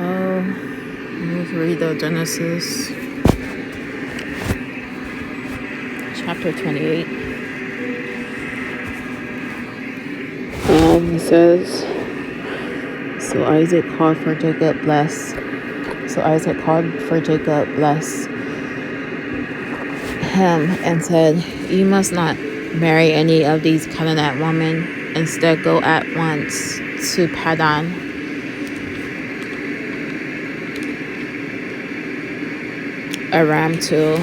Let's read the Genesis chapter 28. And it says, So Isaac called for Jacob, bless him, and said, You must not marry any of these Canaanite women. Instead, go at once to Padaram, Aram, to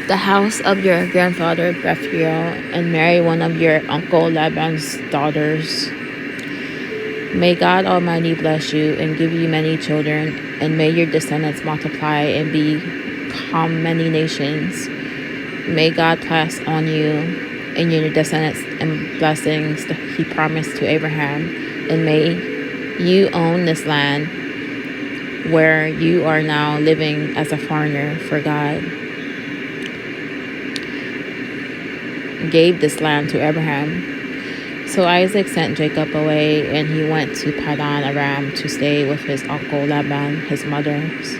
the house of your grandfather Bethuel, and marry one of your uncle Laban's daughters. May God Almighty bless you and give you many children, and may your descendants multiply and become many nations. May God pass on you and your descendants and blessings that he promised to Abraham, and may you own this land where you are now living as a foreigner, for God gave this land to Abraham. So Isaac sent Jacob away, and he went to Padan Aram to stay with his uncle Laban, his mother's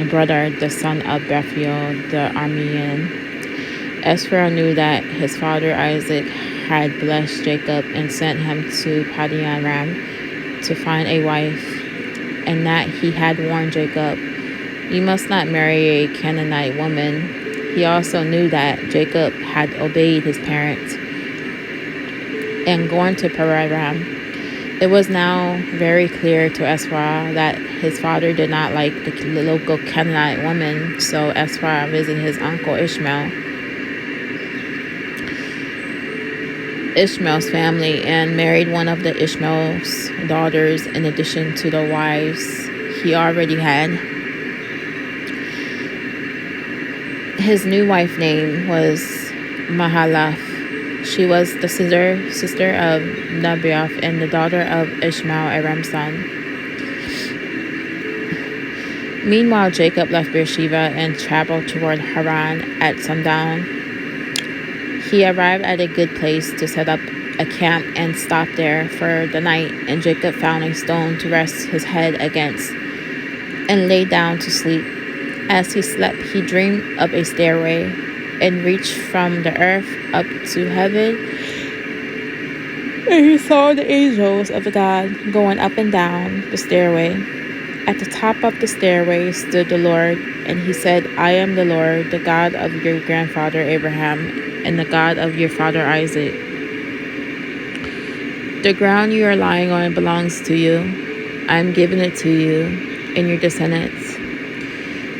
brother, the son of Bethuel the Aramean. Esau knew that his father Isaac had blessed Jacob and sent him to Padan Aram to find a wife, and that he had warned Jacob, You must not marry a Canaanite woman. He also knew that Jacob had obeyed his parents and gone to Padaram. It was now very clear to Esau that his father did not like the local Canaanite woman, so Esau visited his uncle Ishmael's family and married one of the Ishmael's daughters in addition to the wives he already had. His new wife name was Mahalath. She was the sister of Nebaioth and the daughter of Ishmael, Aram's son. Meanwhile, Jacob left Beersheba and traveled toward Haran at sundown. He arrived at a good place to set up a camp and stopped there for the night, and Jacob found a stone to rest his head against and lay down to sleep. As he slept, he dreamed of a stairway and reached from the earth up to heaven, and he saw the angels of God going up and down the stairway. At the top of the stairway stood the Lord, and he said, I am the Lord, the God of your grandfather Abraham, and the God of your father Isaac. The ground you are lying on belongs to you. I am giving it to you and your descendants.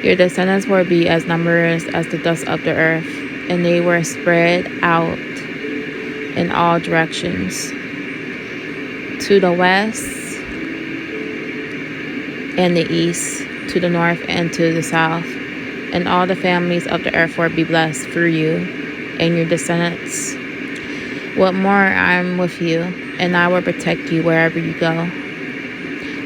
Your descendants will be as numerous as the dust of the earth, and they were spread out in all directions, to the west and the east, to the north and to the south. And all the families of the earth will be blessed through you and your descendants. What more, I am with you, and I will protect you wherever you go.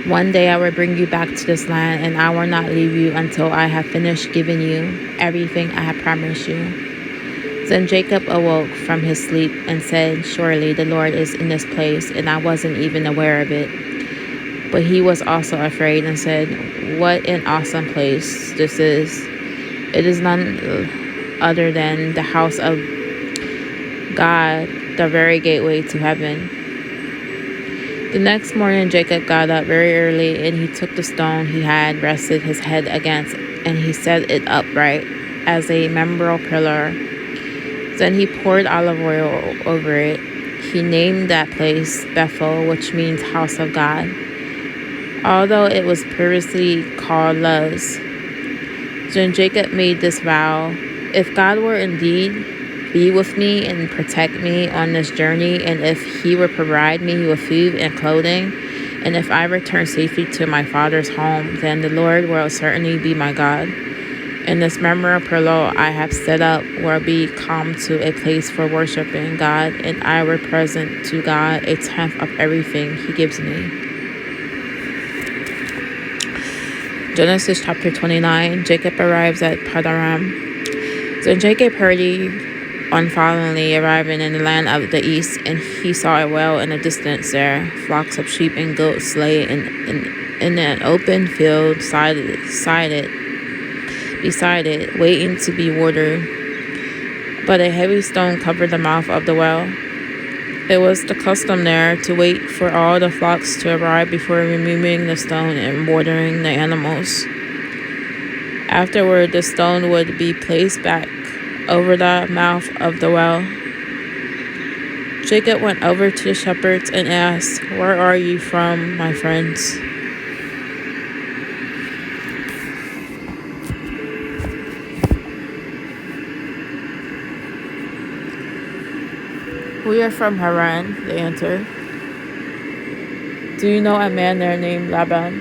One day I will bring you back to this land, and I will not leave you until I have finished giving you everything I have promised you. Then Jacob awoke from his sleep and said, Surely the Lord is in this place, and I wasn't even aware of it. But he was also afraid and said, What an awesome place this is. It is none other than the house of God, the very gateway to heaven. The next morning Jacob got up very early, and he took the stone he had rested his head against, and he set it upright as a memorial pillar. Then he poured olive oil over it. He named that place Bethel, which means house of God, although it was previously called Luz. Then Jacob made this vow, If God were indeed be with me and protect me on this journey, and if he will provide me with food and clothing, and if I return safely to my father's home, then the Lord will certainly be my God. And this memorial pillar I have set up will become to a place for worshiping God, and I will present to God 1/10 of everything he gives me. Genesis chapter 29. Jacob arrives at Padaram. So Jacob hurried on finally arriving in the land of the east, and he saw a well in the distance there. Flocks of sheep and goats lay in an open field beside it, waiting to be watered. But a heavy stone covered the mouth of the well. It was the custom there to wait for all the flocks to arrive before removing the stone and watering the animals. Afterward, the stone would be placed back over the mouth of the well. Jacob went over to the shepherds and asked, "Where are you from, my friends?" "We are from Haran," they answered. "Do you know a man there named Laban,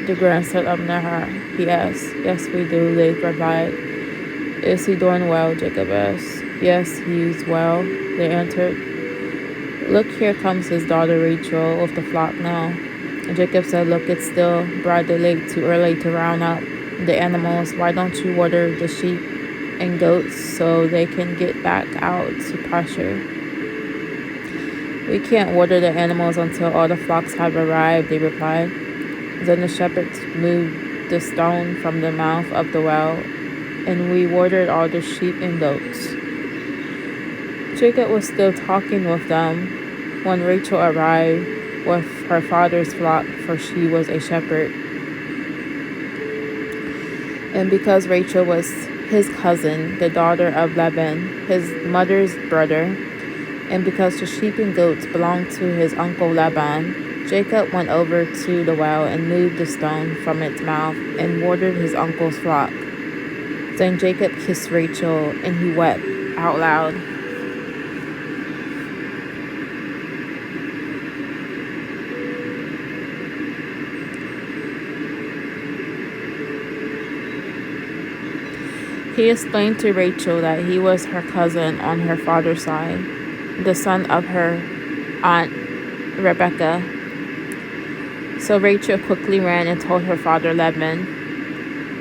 the grandson of Nahor?" he asked. "Yes, we do," they replied. "Is he doing well?" Jacob asked. "Yes, he's well," they answered. "Look, here comes his daughter Rachel with the flock now." And Jacob said, "Look, it's still broad daylight, too early to round up the animals. Why don't you water the sheep and goats so they can get back out to pasture?" "We can't water the animals until all the flocks have arrived," they replied. Then the shepherds moved the stone from the mouth of the well, and we watered all the sheep and goats. Jacob was still talking with them when Rachel arrived with her father's flock, for she was a shepherd. And because Rachel was his cousin, the daughter of Laban, his mother's brother, and because the sheep and goats belonged to his uncle Laban, Jacob went over to the well and moved the stone from its mouth and watered his uncle's flock. Then Jacob kissed Rachel, and he wept out loud. He explained to Rachel that he was her cousin on her father's side, the son of her aunt Rebekah. So Rachel quickly ran and told her father Laban.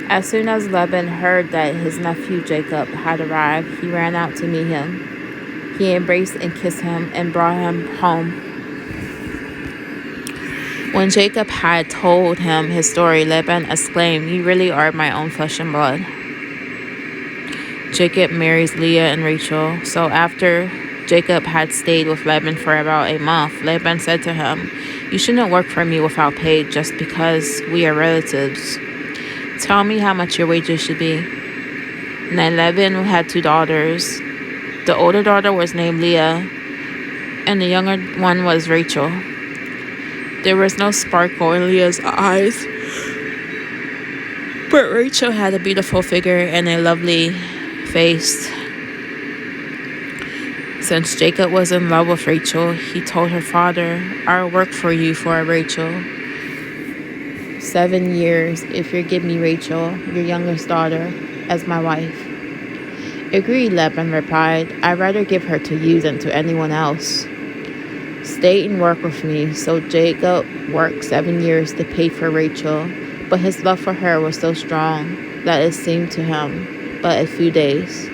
As soon as Laban heard that his nephew Jacob had arrived, he ran out to meet him. He embraced and kissed him and brought him home. When Jacob had told him his story, Laban exclaimed, "You really are my own flesh and blood." Jacob marries Leah and Rachel. So after Jacob had stayed with Laban for about a month, Laban said to him, "You shouldn't work for me without pay just because we are relatives. Tell me how much your wages should be." Now Laban had 2 daughters. The older daughter was named Leah, and the younger one was Rachel. There was no sparkle in Leah's eyes, but Rachel had a beautiful figure and a lovely face. Since Jacob was in love with Rachel, he told her father, "I'll work for you for Rachel 7 years if you give me Rachel, your youngest daughter, as my wife." "Agreed," Laban replied. "I'd rather give her to you than to anyone else. Stay and work with me." So Jacob worked 7 years to pay for Rachel, but his love for her was so strong that it seemed to him but a few days.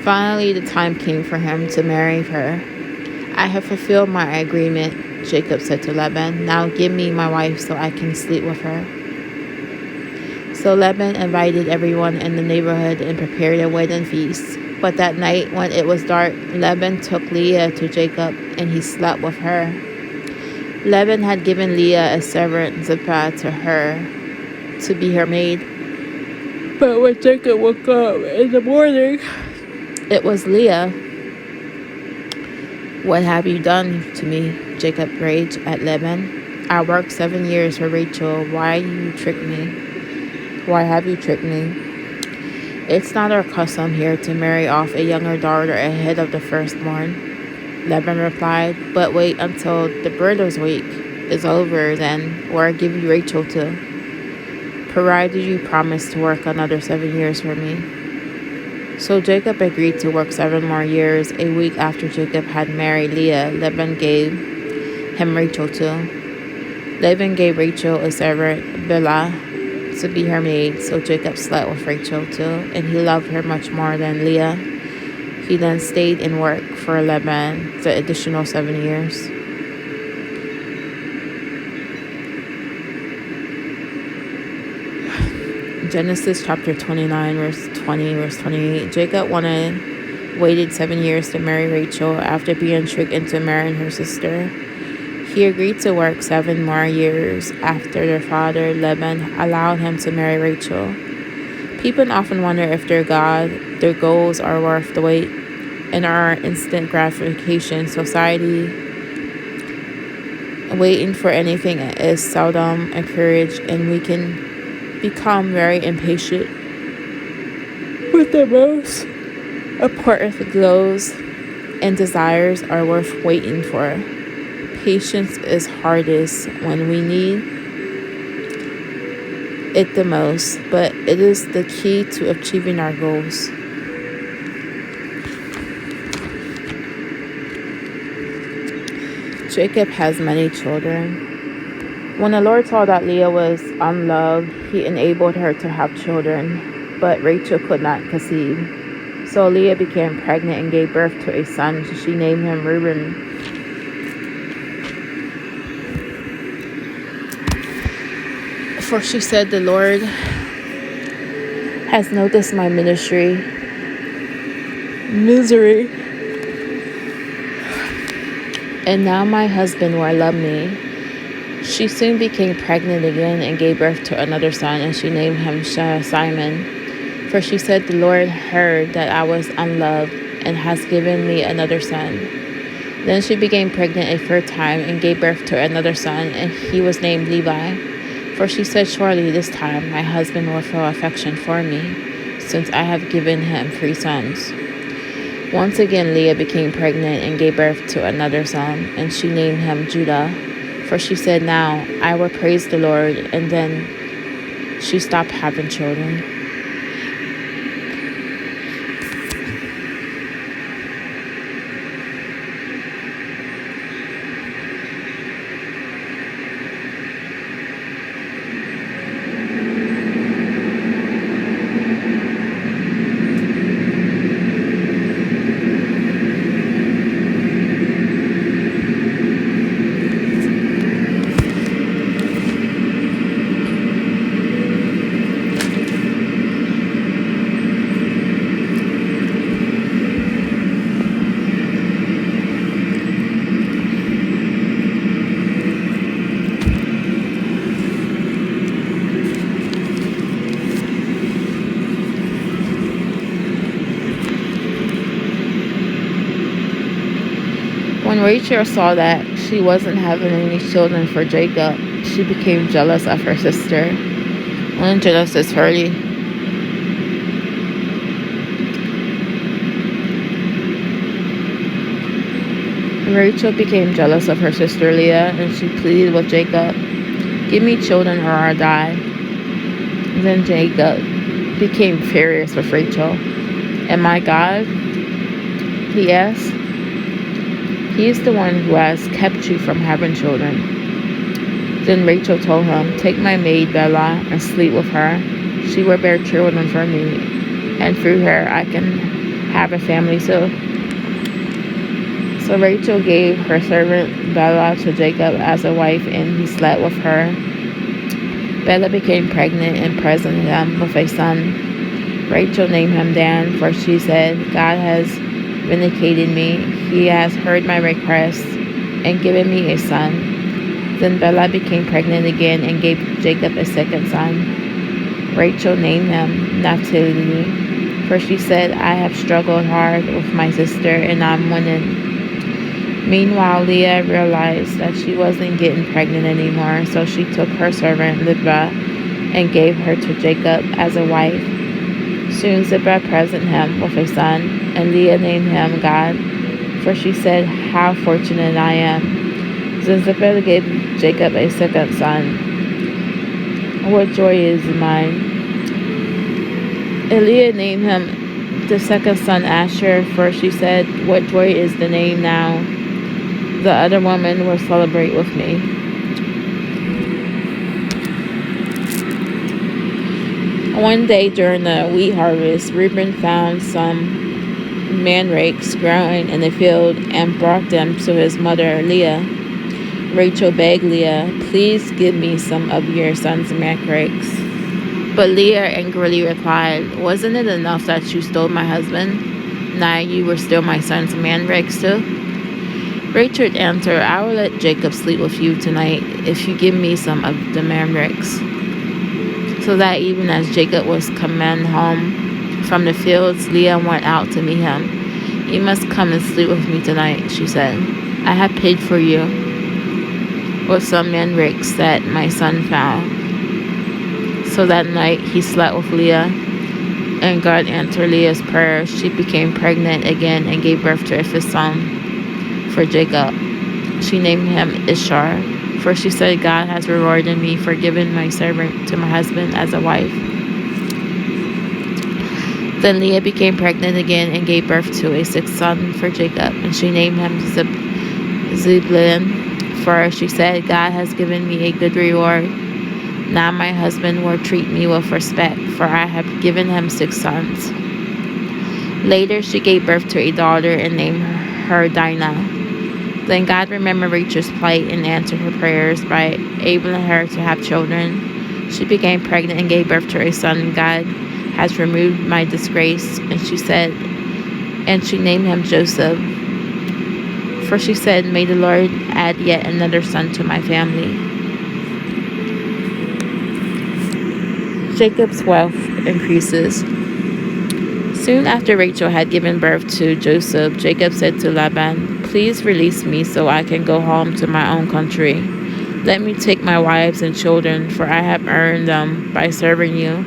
Finally, the time came for him to marry her. "I have fulfilled my agreement," Jacob said to Laban. "Now give me my wife so I can sleep with her." So Laban invited everyone in the neighborhood and prepared a wedding feast. But that night, when it was dark, Laban took Leah to Jacob, and he slept with her. Laban had given Leah a servant Zilpah to her to be her maid. But when Jacob woke up in the morning, it was Leah. "What have you done to me?" Jacob raged at Laban. "I worked 7 years for Rachel. Why have you tricked me? It's not our custom here to marry off a younger daughter ahead of the firstborn," Laban replied. "But wait until the bridal week is over, then where I give you Rachel to. Provided you promise to work another 7 years for me." So Jacob agreed to work 7 more years. A week after Jacob had married Leah, Laban gave him Rachel too. Laban gave Rachel a servant, Bilhah, to be her maid. So Jacob slept with Rachel too, and he loved her much more than Leah. He then stayed and worked for Laban the additional 7 years. Genesis chapter 29, verse 20, verse 28. Jacob waited 7 years to marry Rachel after being tricked into marrying her sister. He agreed to work 7 more years after their father, Laban, allowed him to marry Rachel. People often wonder if their goals are worth the wait. In our instant gratification society, waiting for anything is seldom encouraged, and we can become very impatient with the most important goals and desires are worth waiting for. Patience is hardest when we need it the most, but it is the key to achieving our goals. Jacob has many children. When the Lord saw that Leah was unloved, he enabled her to have children, but Rachel could not conceive. So Leah became pregnant and gave birth to a son. She named him Reuben. For she said, "The Lord has noticed my misery, and now my husband will love me." She soon became pregnant again and gave birth to another son, and she named him Simon. For she said, "The Lord heard that I was unloved and has given me another son." Then she became pregnant a third time and gave birth to another son, and he was named Levi. For she said, "Surely this time my husband will feel affection for me, since I have given him 3 sons." Once again Leah became pregnant and gave birth to another son, and she named him Judah. For she said, "Now I will praise the Lord," and then she stopped having children. When Rachel saw that she wasn't having any children for Jacob, she became jealous of her sister. In Genesis 30, Rachel became jealous of her sister Leah, and she pleaded with Jacob, "Give me children or I'll die." Then Jacob became furious with Rachel. "Am I God?" he asked. "He is the one who has kept you from having children." Then Rachel told him, "Take my maid Bella and sleep with her. She will bear children for me, and through her I can have a family too." So Rachel gave her servant Bella to Jacob as a wife, and he slept with her. Bella became pregnant and presented him with a son. Rachel named him Dan, for she said, "God has vindicated me. He has heard my request and given me a son." Then Bella became pregnant again and gave Jacob a second son. Rachel named him Naphtali, for she said, "I have struggled hard with my sister and I'm winning." Meanwhile, Leah realized that she wasn't getting pregnant anymore, so she took her servant Zipporah and gave her to Jacob as a wife. Soon Zipporah presented him with a son, and Leah named him Gad, for she said, "How fortunate I am." Then Zipporah gave Jacob a second son. "What joy is mine." And Leah named him the second son Asher, for she said, "What joy is the name now. The other woman will celebrate with me." One day during the wheat harvest, Reuben found some mandrakes growing in the field and brought them to his mother Leah. Rachel begged Leah, "Please give me some of your son's mandrakes." But Leah angrily replied, "Wasn't it enough that you stole my husband? Now you will steal my son's mandrakes too?" Rachel answered, "I will let Jacob sleep with you tonight if you give me some of the mandrakes." So that even as Jacob was coming home from the fields, Leah went out to meet him. "You must come and sleep with me tonight," she said. "I have paid for you with some mandrakes that my son found." So that night he slept with Leah, and God answered Leah's prayer. She became pregnant again and gave birth to a fifth son for Jacob. She named him Ishar, for she said, "God has rewarded me for giving my servant to my husband as a wife." Then Leah became pregnant again and gave birth to a sixth son for Jacob, and she named him Zebulun, for she said, "God has given me a good reward. Now my husband will treat me with respect, for I have given him six sons." Later she gave birth to a daughter and named her Dinah. Then God remembered Rachel's plight and answered her prayers by enabling her to have children. She became pregnant and gave birth to a son. "God has removed my disgrace," and she named him Joseph. For she said, "May the Lord add yet another son to my family." Jacob's wealth increases. Soon after Rachel had given birth to Joseph, Jacob said to Laban, "Please release me so I can go home to my own country. Let me take my wives and children, for I have earned them by serving you,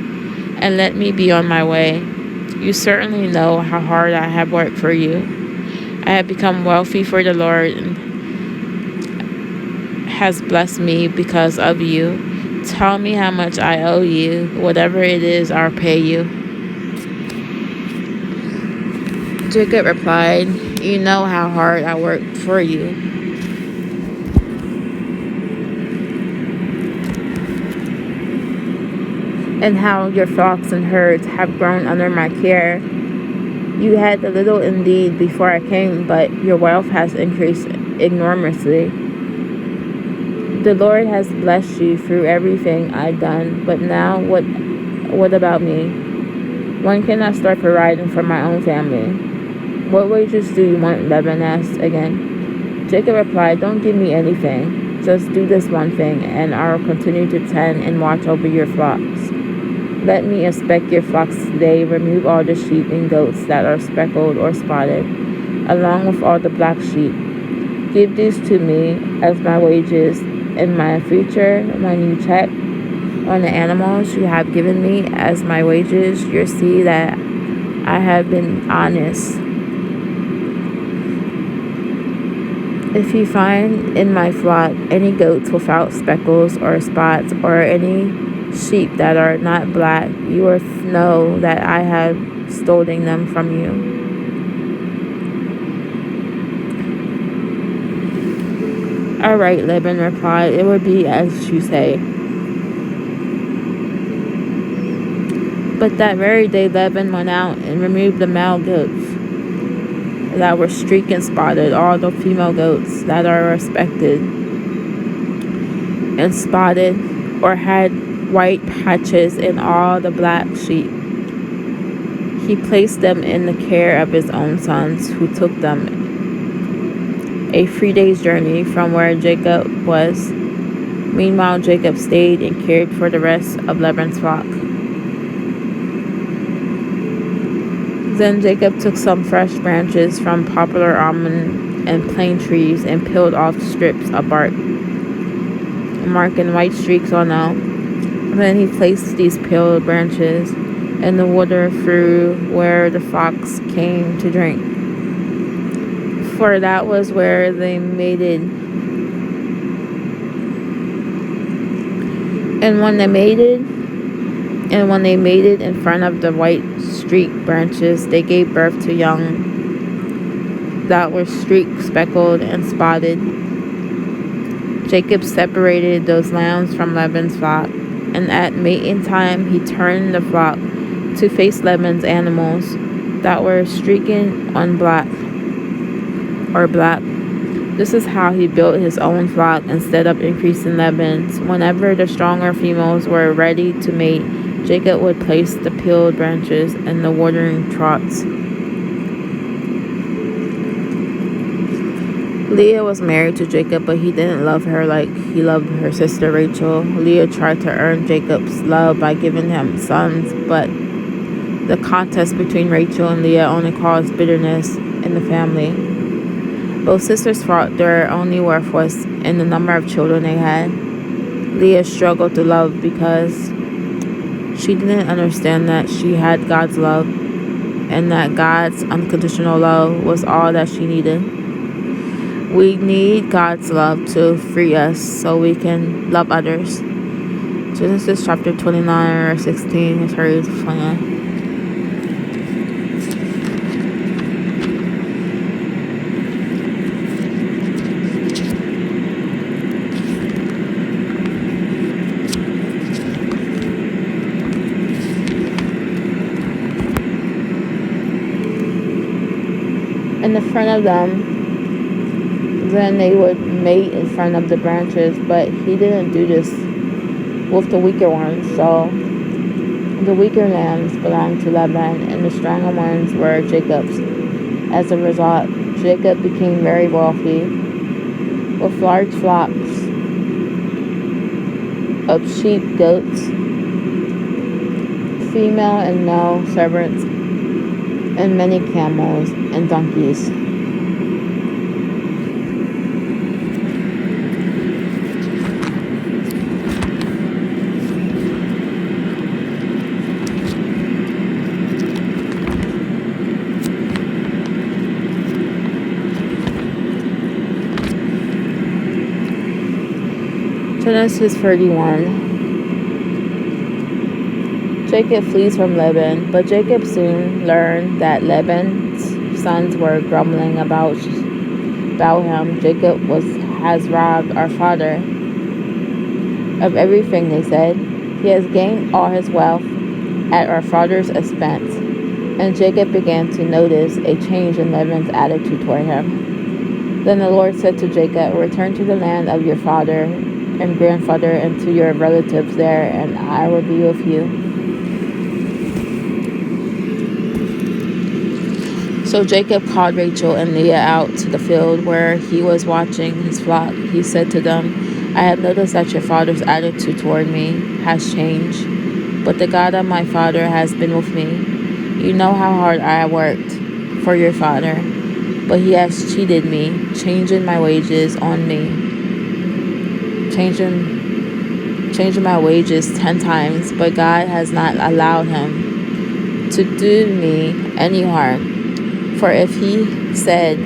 and let me be on my way. You certainly know how hard I have worked for you. I have become wealthy, for the Lord has blessed me because of you. Tell me how much I owe you. Whatever it is, I'll pay you." Jacob replied, "You know how hard I worked for you. And how your flocks and herds have grown under my care. You had a little indeed before I came, but your wealth has increased enormously. The Lord has blessed you through everything I've done, but now what about me? When can I start providing for my own family?" "What wages do you want?" Laban asked again. Jacob replied, "Don't give me anything. Just do this one thing, and I will continue to tend and watch over your flocks. Let me inspect your flocks today. Remove all the sheep and goats that are speckled or spotted, along with all the black sheep. Give these to me as my wages. In my future, when you check on the animals you have given me as my wages, you'll see that I have been honest. If you find in my flock any goats without speckles or spots, or any sheep that are not black, you will know that I have stolen them from you." "All right," Laban replied, "it will be as you say." But that very day Laban went out and removed the male goats that were streaked and spotted, all the female goats that are respected and spotted or had white patches, and all the black sheep. He placed them in the care of his own sons, who took them a 3 days' journey from where Jacob was. Meanwhile, Jacob stayed and cared for the rest of Laban's flock. Then Jacob took some fresh branches from poplar, almond, and plane trees and peeled off strips of bark, marking white streaks on them. Then he placed these peeled branches in the water through where the flocks came to drink, for that was where they mated. And when they mated in front of the white streaked branches, they gave birth to young that were streaked, speckled, and spotted. Jacob separated those lambs from Laban's flock, and at mating time he turned the flock to face Laban's animals. that were streaking on black. This is how he built his own flock instead of increasing Laban's. Whenever the stronger females were ready to mate, Jacob would place the peeled branches in the watering troughs. Leah was married to Jacob, but he didn't love her like he loved her sister Rachel. Leah tried to earn Jacob's love by giving him sons, but the contest between Rachel and Leah only caused bitterness in the family. Both sisters thought their only worth was in the number of children they had. Leah struggled to love because she didn't understand that she had God's love and that God's unconditional love was all that she needed. We need God's love to free us so we can love others. Genesis chapter 29 or 16 is very funny. In the front of them, then they would mate in front of the branches, but he didn't do this with the weaker ones. So the weaker lambs belonged to Laban and the stronger ones were Jacob's. As a result, Jacob became very wealthy with large flocks of sheep, goats, female and male servants, and many camels and donkeys. Genesis 31. Jacob flees from Laban, but Jacob soon learned that Laban's sons were grumbling about him. Jacob has robbed our father of everything, they said. He has gained all his wealth at our father's expense. And Jacob began to notice a change in Laban's attitude toward him. Then the Lord said to Jacob, "Return to the land of your father and grandfather and to your relatives there, and I will be with you." So Jacob called Rachel and Leah out to the field where he was watching his flock. He said to them, "I have noticed that your father's attitude toward me has changed, but the God of my father has been with me. You know how hard I worked for your father, but he has cheated me, changing my wages on me. Changing my wages 10 times, but God has not allowed him to do me any harm. For if he said,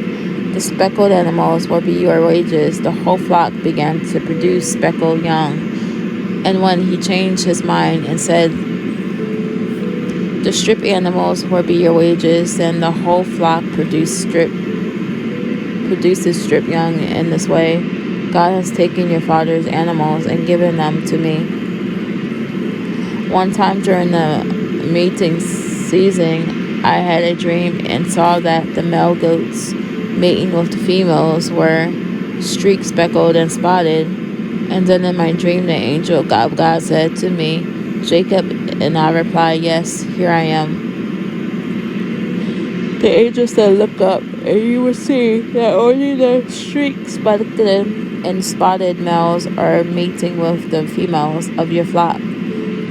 'The speckled animals will be your wages,' the whole flock began to produce speckled young. And when he changed his mind and said, 'The strip animals will be your wages,' then the whole flock produces strip young. In this way, God has taken your father's animals and given them to me." One time during the mating season, I had a dream and saw that the male goats mating with the females were streaked, speckled, and spotted. And then in my dream, the angel of God said to me, "Jacob," and I replied, "Yes, here I am." The angel said, "Look up, and you will see that only the streaked, speckled, and spotted males are mating with the females of your flock.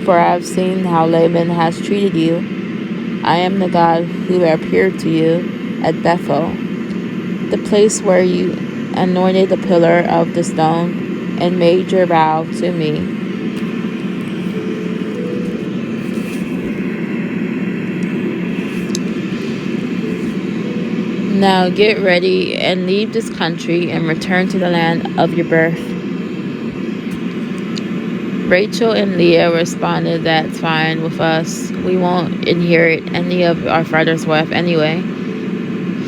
For I have seen how Laban has treated you. I am the God who appeared to you at Bethel, the place where you anointed the pillar of the stone and made your vow to me." Now get ready and leave this country and return to the land of your birth. Rachel and Leah responded, "That's fine with us. We won't inherit any of our father's wealth anyway.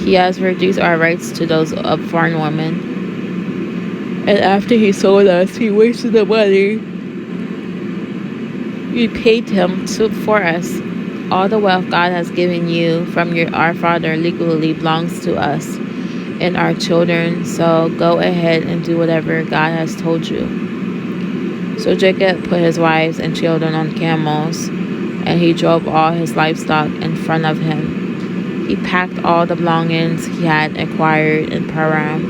He has reduced our rights to those of foreign women. And after he sold us, he wasted the money we paid him for us. All the wealth God has given you from our father legally belongs to us and our children, so go ahead and do whatever God has told you." So Jacob put his wives and children on camels, and he drove all his livestock in front of him. He packed all the belongings he had acquired in Padaram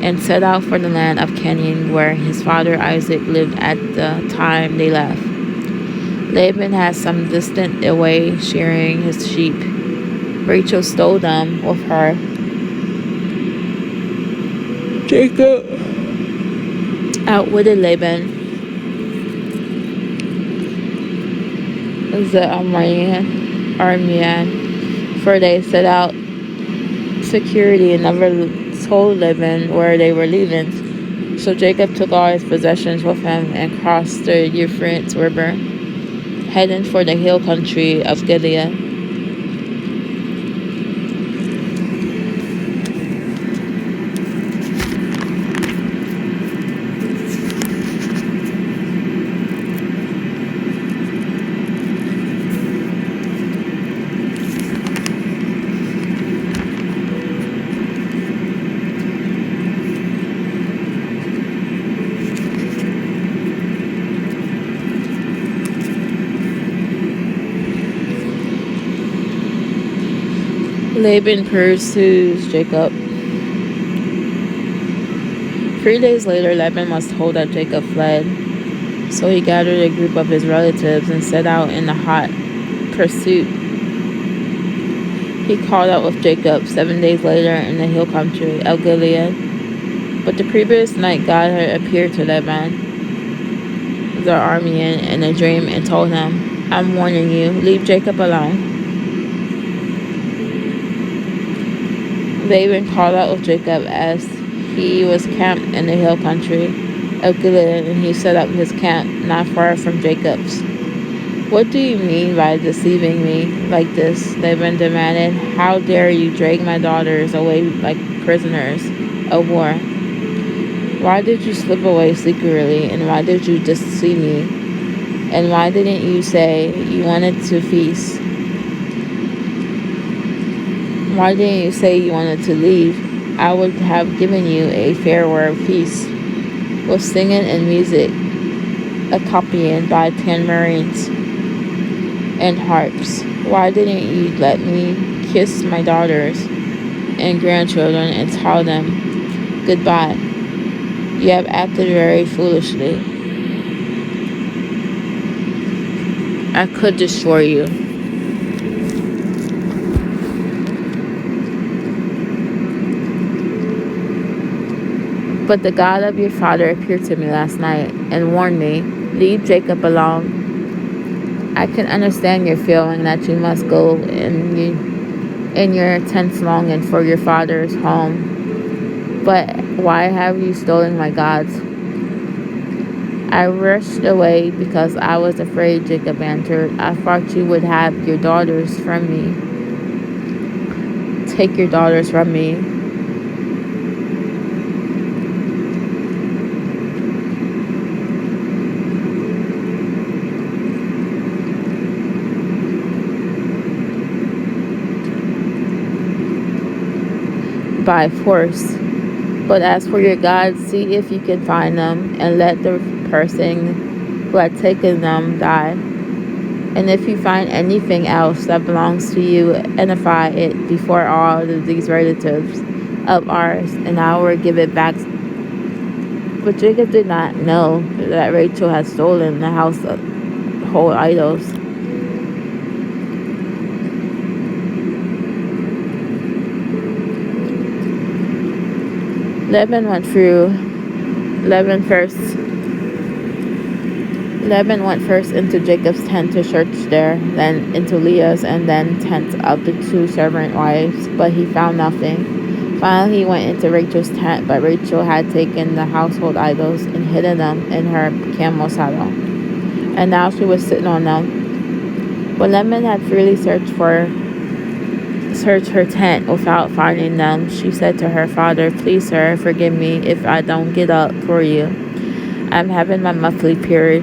and set out for the land of Canaan, where his father Isaac lived at the time they left. Laban had some distance away shearing his sheep. Rachel stole them with her. Jacob outwitted Laban, the Aramean, for they set out security and never told Laban where they were leaving. So Jacob took all his possessions with him and crossed the Euphrates River, heading for the hill country of Gilead. Laban pursues Jacob. 3 days later, Laban was told that Jacob fled. So he gathered a group of his relatives and set out in a hot pursuit. He caught up with Jacob 7 days later in the hill country of Gilead. But the previous night God had appeared to Laban, the Aramean, in a dream and told him, "I'm warning you, leave Jacob alone." Laban caught up with Jacob as he was camped in the hill country of Gilead, and he set up his camp not far from Jacob's. "What do you mean by deceiving me like this?" Laban demanded. "How dare you drag my daughters away like prisoners of war? Why did you slip away secretly, and why did you deceive me? And why didn't you say you wanted to feast? Why didn't you say you wanted to leave? I would have given you a fair word of peace, with singing and music, accompanied by tambourines and harps. Why didn't you let me kiss my daughters and grandchildren and tell them goodbye? You have acted very foolishly. I could destroy you." But the God of your father appeared to me last night and warned me, "Leave Jacob alone. I can understand your feeling that you must go in your intense longing for your father's home. But why have you stolen my gods?" "I rushed away because I was afraid," Jacob answered. "I thought you would have your daughters from me. Take your daughters from me." By force. But as for your gods, see if you can find them, and let the person who had taken them die. And if you find anything else that belongs to you, identify it before all of these relatives of ours, and I will give it back. But Jacob did not know that Rachel had stolen the household idols. Laban went first into Jacob's tent to search there, then into Leah's, and then tents of the 2 servant wives, but he found nothing. Finally, he went into Rachel's tent, but Rachel had taken the household idols and hidden them in her camel saddle, and now she was sitting on them. When Laban had freely searched her tent without finding them, she said to her father, "Please, sir, forgive me if I don't get up for you. I'm having my monthly period."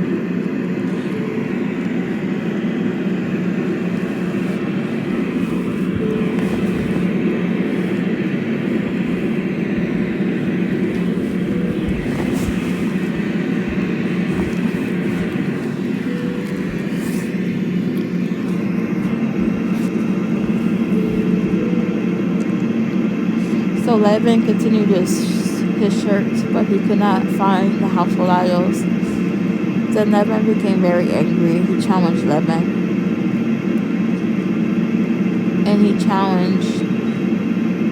So Laban continued his search, but he could not find the household idols. Then Laban became very angry. He challenged Laban. And he challenged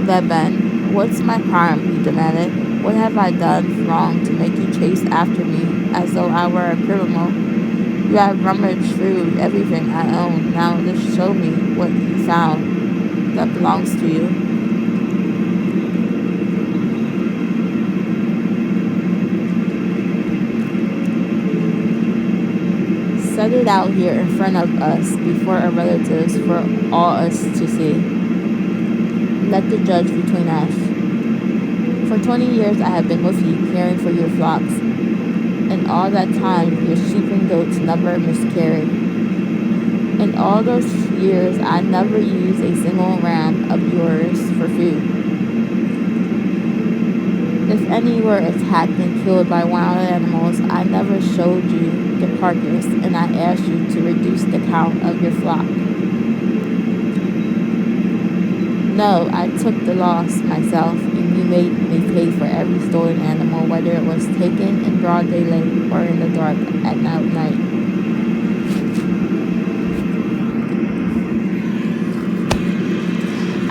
Laban. What's my crime? He demanded. What have I done wrong to make you chase after me as though I were a criminal? You have rummaged through everything I own. Now just show me what you found that belongs to you. Set it out here in front of us before our relatives for all us to see. Let the judge between us. For 20 years I have been with you, caring for your flocks. In all that time, your sheep and goats never miscarried. In all those years, I never used a single ram of yours for food. If any were attacked and killed by wild animals, I never showed you the carcass, and I asked you to reduce the count of your flock. No, I took the loss myself, and you made me pay for every stolen animal, whether it was taken in broad daylight or in the dark at night.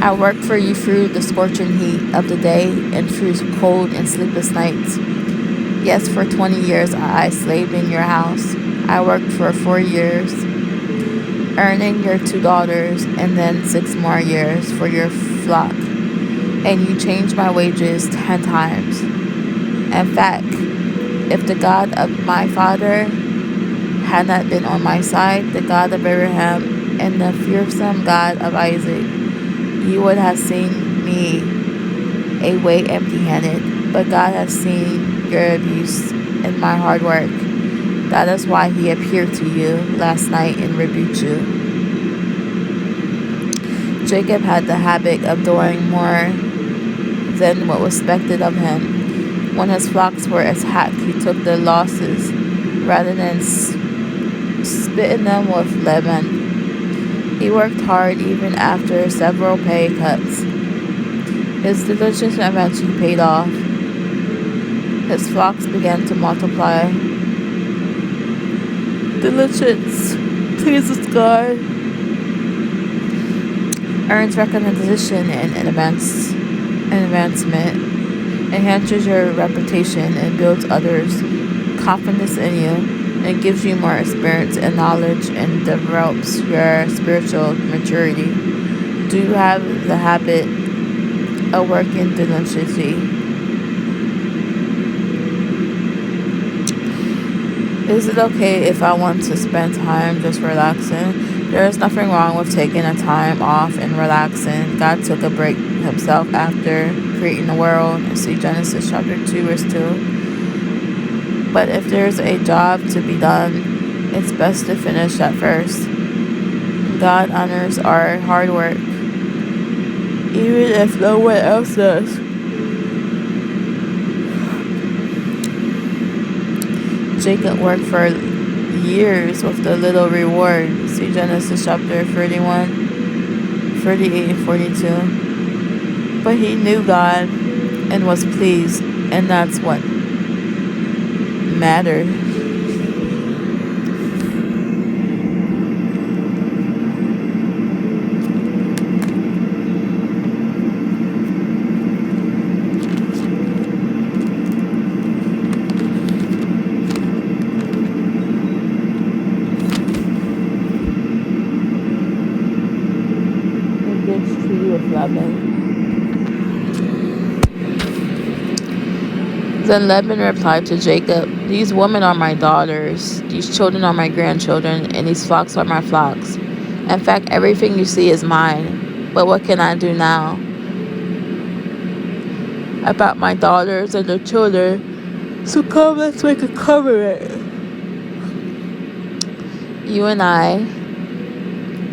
I worked for you through the scorching heat of the day and through cold and sleepless nights. Yes, for 20 years I slaved in your house. I worked for 4 years, earning your 2 daughters, and then 6 more years for your flock. And you changed my wages 10 times. In fact, if the God of my father had not been on my side, the God of Abraham and the fearsome God of Isaac, you would have seen me away empty-handed. But God has seen your abuse and my hard work. That is why he appeared to you last night and rebuked you. Jacob had the habit of doing more than what was expected of him. When his flocks were attacked, he took the losses rather than splitting them with Laban. He worked hard even after several pay cuts. His diligence eventually paid off. His flocks began to multiply. Diligence pleases God, earns recognition and advancement, enhances your reputation and builds others' confidence in you, and gives you more experience and knowledge and develops your spiritual maturity. Do you have the habit of working diligently? Is it okay if I want to spend time just relaxing? There is nothing wrong with taking a time off and relaxing. God took a break himself after creating the world. See Genesis chapter 2, verse 2. But if there's a job to be done, it's best to finish that first. God honors our hard work, even if no one else does. Jacob worked for years with the little reward. See Genesis chapter 31, 38, and 42. But he knew God and was pleased, and that's what mattered. Then Laban replied to Jacob, "These women are my daughters, these children are my grandchildren, and these flocks are my flocks. In fact, everything you see is mine. But what can I do now about my daughters and their children? So come, let's make a covenant. You and I,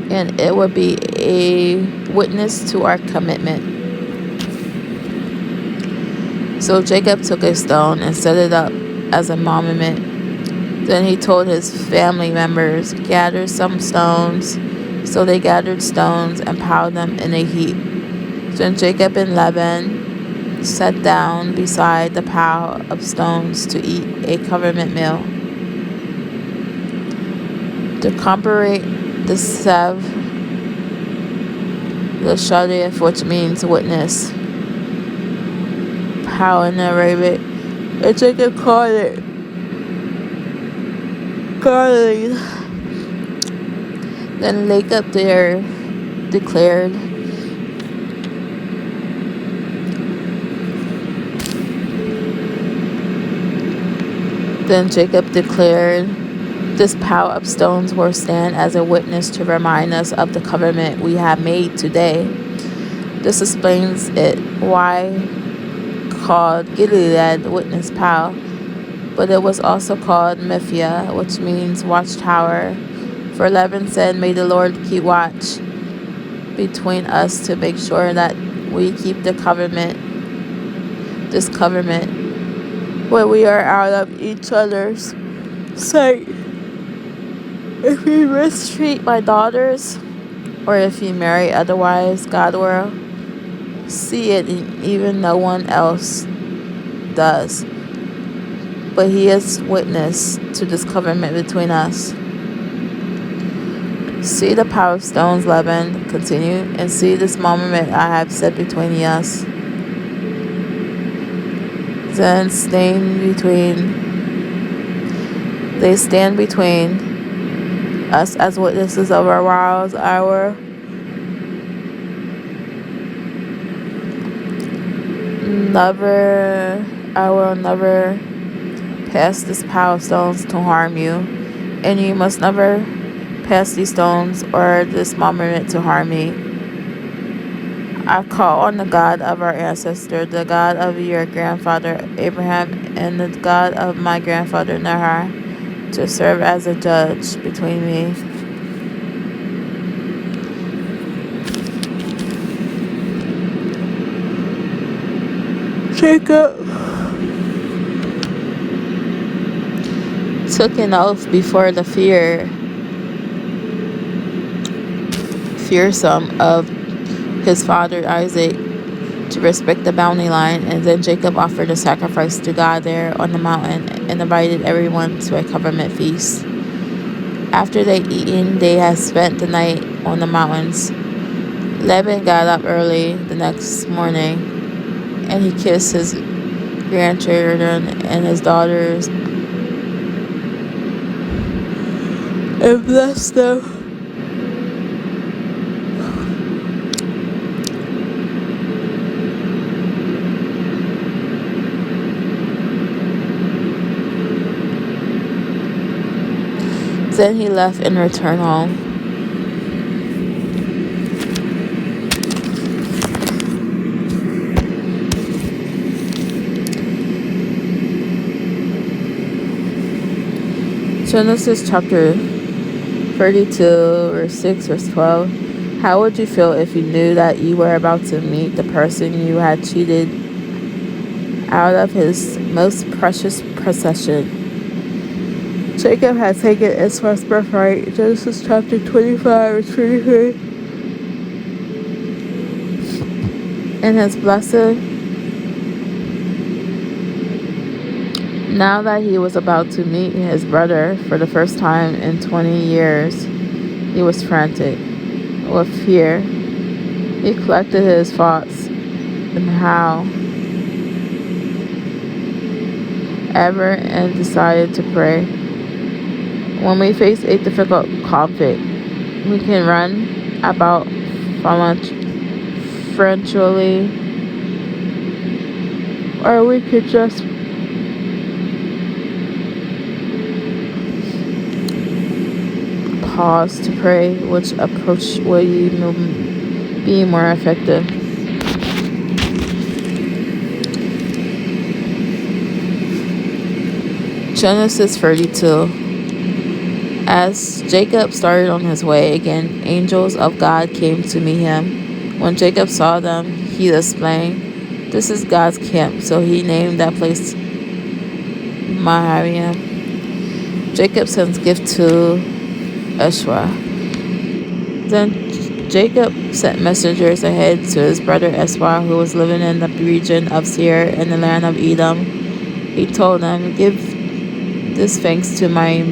and it will be a witness to our commitment." So Jacob took a stone and set it up as a monument. Then he told his family members, "Gather some stones." So they gathered stones and piled them in a heap. Then Jacob and Laban sat down beside the pile of stones to eat a covenant meal. To commemorate the Sev, the Shadif, which means witness, how in Arabic, it's like a called it garland. Then Jacob there declared, this pile of stones will stand as a witness to remind us of the covenant we have made today. This explains it why called Gilead, witness pile, but it was also called Mifia, which means watchtower. For Laban said, may the Lord keep watch between us to make sure that we keep this covenant, when we are out of each other's sight. If we mistreat my daughters, or if you marry otherwise, God will see it, even no one else does. But he is witness to this covenant between us. See the power of stones, Laban continued, and see this monument I have set between us. Then they stand between us as witnesses of our vows. I will never pass this pile of stones to harm you, and you must never pass these stones or this monument to harm me. I call on the God of our ancestor, the God of your grandfather Abraham, and the God of my grandfather Nahar, to serve as a judge between me. Jacob took an oath before the fearsome of his father Isaac to respect the boundary line, and then Jacob offered a sacrifice to God there on the mountain and invited everyone to a covenant feast. After they eaten, they had spent the night on the mountains. Laban got up early the next morning, and he kissed his grandchildren and his daughters and blessed them. Then he left and returned home. Genesis chapter 32, verse 6, verse 12. How would you feel if you knew that you were about to meet the person you had cheated out of his most precious possession? Jacob had taken Esau's birthright. Genesis chapter 25, verse 23. And his blessed. Now that he was about to meet his brother for the first time in 20 years, he was frantic with fear. He collected his thoughts and and decided to pray. When we face a difficult conflict, we can run about frantically, or we could just pause to pray. Which approach will you be more effective? Genesis 32. As Jacob started on his way again, angels of God came to meet him. When Jacob saw them, he exclaimed, "This is God's camp." So he named that place Marries. Jacob sends gift to Esau. Then Jacob sent messengers ahead to his brother Esau, who was living in the region of Seir in the land of Edom. He told them, "Give this thanks to my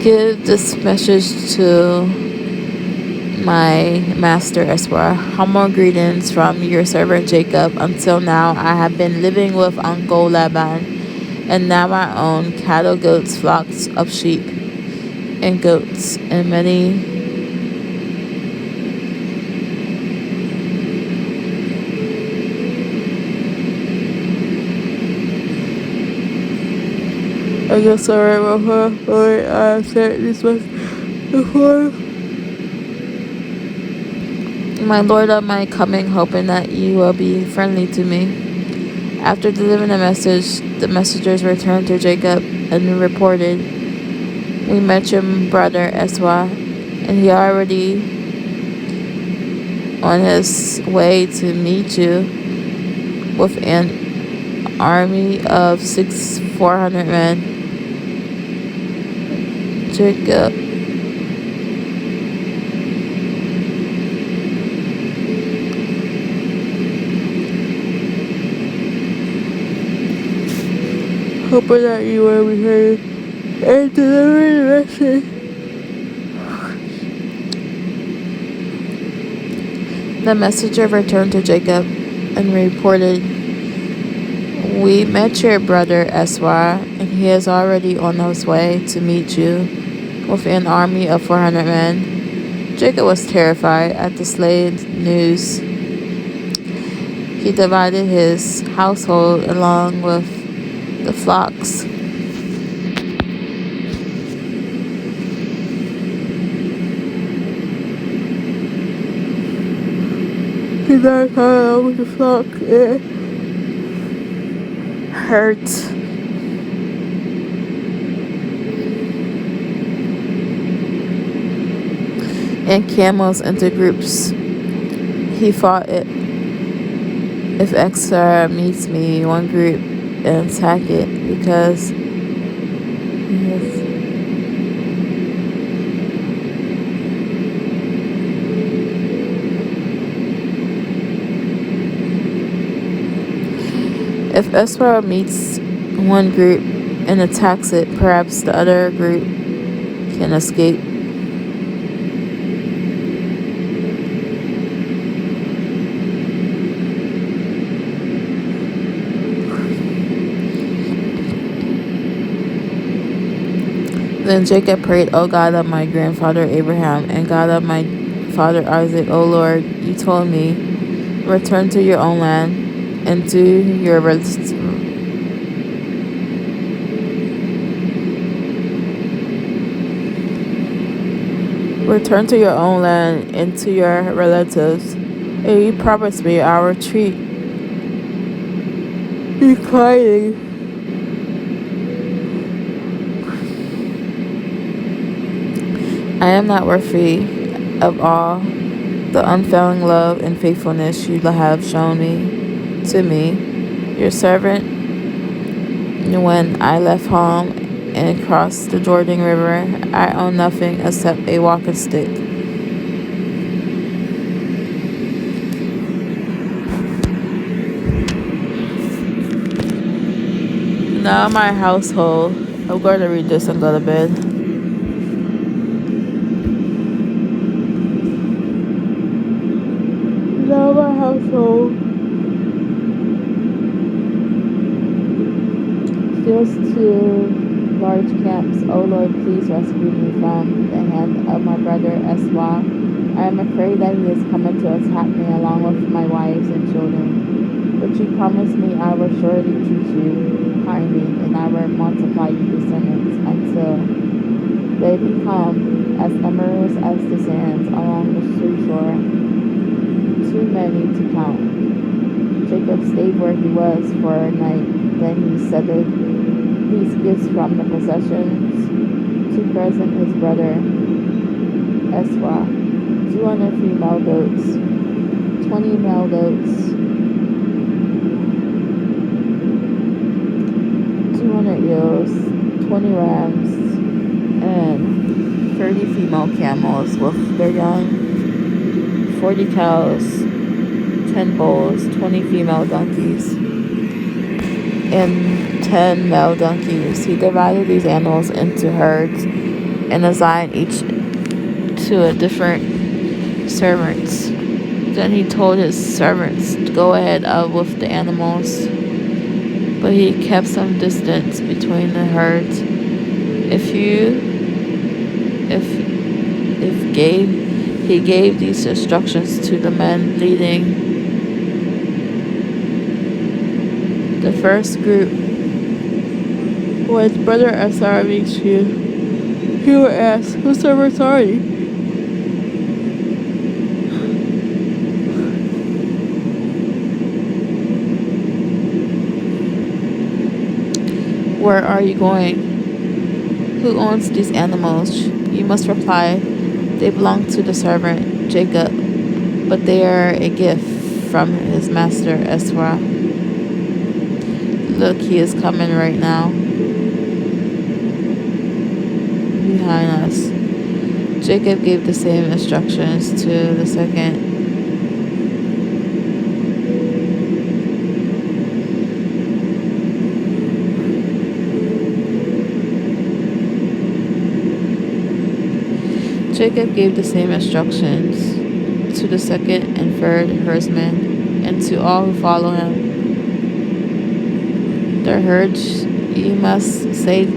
give this message to my master Esau. Humble greetings from your servant Jacob. Until now, I have been living with Uncle Laban, and now I own cattle, goats, flocks of sheep, and goats, and many I guess alright with her. Alright, I said this was before. My Lord, on my coming, hoping that you will be friendly to me. After delivering the message, the messengers returned to Jacob and reported, "We met your brother Esau, and he already on his way to meet you with an army of 400 men." Jacob hoping that you will be heard and deliver the message. The messenger returned to Jacob and reported, "We met your brother Esau, and he is already on his way to meet you with an army of 400 men." Jacob was terrified at the slayed news. He divided his household along with the flocks. He divided along with the flock. It hurt. And camels into groups. He fought it. If Exar meets me one group and attack it because if Esau meets one group and attacks it, perhaps the other group can escape. Then Jacob prayed, "O God of my grandfather Abraham and God of my father Isaac, O Lord, you told me, return to your own land and do your return to your own land and to your relatives, and you promised me our retreat, reclining." I am not worthy of all the unfailing love and faithfulness you have shown to me, your servant, when I left home and crossed the Jordan River. I own nothing except a walking stick. Now my household. I'm going to read this and go to bed. Now my household fills two large camps. O Lord, please rescue me from the hand of my brother Esau. I am afraid that he is coming to attack me along with my wives and children. But you promised me I will surely treat you kindly, and I will multiply your descendants until they become as numerous as the sands along the seashore, too many to count. Jacob stayed where he was for a night. Then he settled these gifts from the possessions to present his brother Esau: 200 female goats, 20 male goats, eels, 20 rams, and 30 female camels with their young, 40 cows, 10 bulls, 20 female donkeys, and 10 male donkeys. He divided these animals into herds and assigned each to a different servants. Then he told his servants to go ahead with the animals, but he kept some distance between the herds. He gave these instructions to the men leading the first group. When Brother Asar meets you, he will ask, "Whose servants are you?" "Where are you going? Who owns these animals?" You must reply, "They belong to the servant Jacob, but they are a gift from his master Esra. Look, he is coming right now behind us." Jacob gave the same instructions to the second. Jacob gave the same instructions to the second and third herdsmen and to all who follow him. The herds, you must say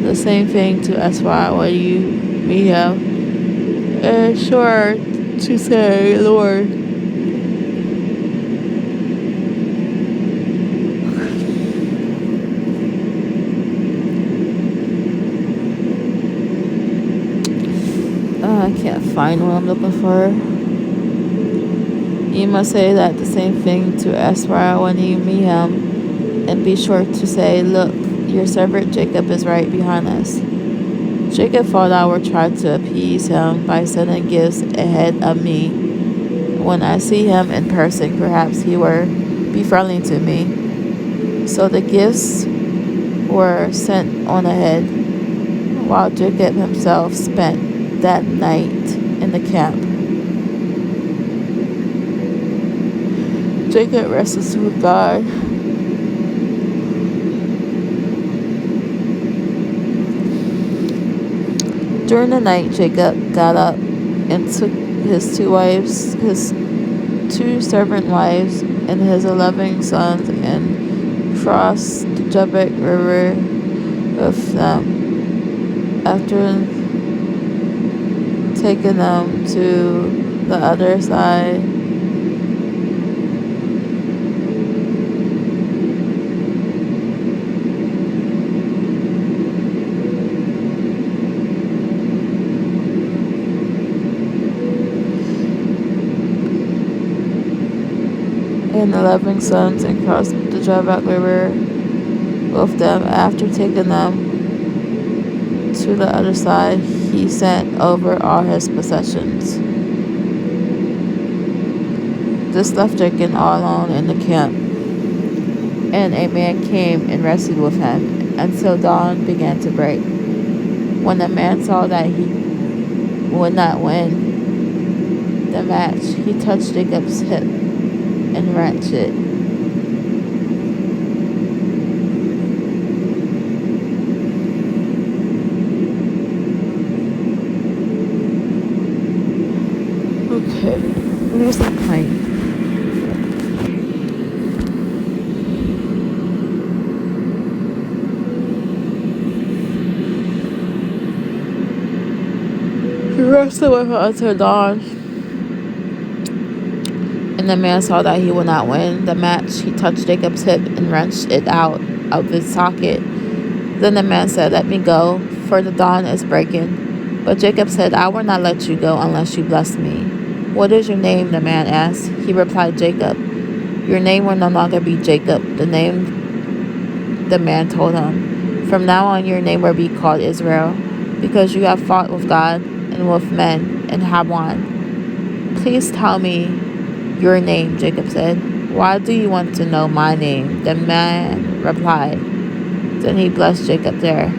the same thing to Esra when you meet him, and sure to say, "Lord." I can't find what I'm looking for. You must say that the same thing to Esra when you meet him, and be sure to say, "Look, your servant Jacob is right behind us." Jacob thought I would try to appease him by sending gifts ahead of me. When I see him in person, perhaps he will be friendly to me. So the gifts were sent on ahead, while Jacob himself spent that night in the camp. Jacob rested with God. During the night, Jacob got up and took his 2 wives, his 2 servant wives, and his 11 sons, and crossed the Jabbok River with them. After taking them to the other side, and 11 sons, and crossed the Jabbok River with them. After taking them to the other side, he sent over all his possessions. This left Jacob all alone in the camp, and a man came and rested with him until dawn began to break. When the man saw that he would not win the match, he touched Jacob's hip and wrenched it. Okay, where's the plane? He wrestled with her until dawn, and the man saw that he would not win the match. He touched Jacob's hip and wrenched it out of its socket. Then the man said, "Let me go, for the dawn is breaking." But Jacob said, "I will not let you go unless you bless me." "What is your name?" the man asked. He replied, "Jacob." "Your name will no longer be Jacob," the man told him. "From now on your name will be called Israel, because you have fought with God and with men and have won." "Please tell me your name," Jacob said. "Why do you want to know my name?" The man replied, Then he blessed Jacob there.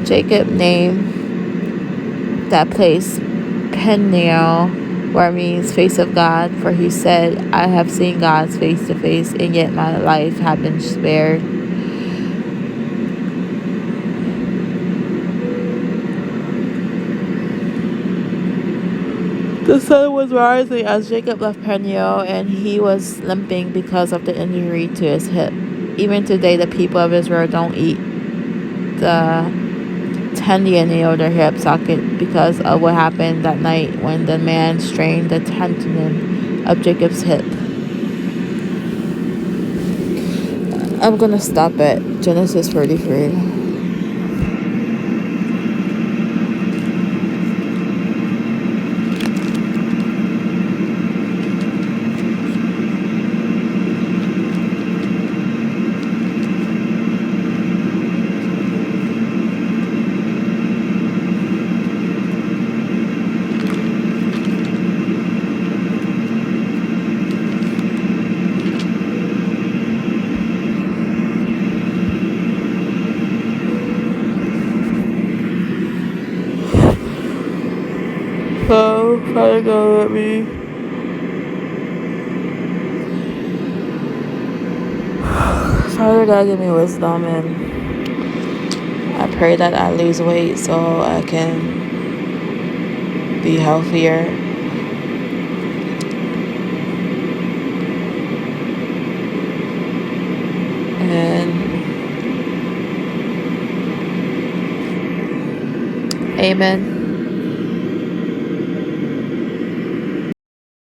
Jacob named that place Peniel, where it means face of God, for he said, I have seen God's face to face, and yet my life have been spared. The sun was rising as Jacob left Peniel, and he was limping because of the injury to his hip. Even today, the people of Israel don't eat the tendon of their hip socket because of what happened that night when the man strained the tendon of Jacob's hip. I'm gonna stop at Genesis 43. So, Father God, let me Father God, give me wisdom, and I pray that I lose weight so I can be healthier. And amen.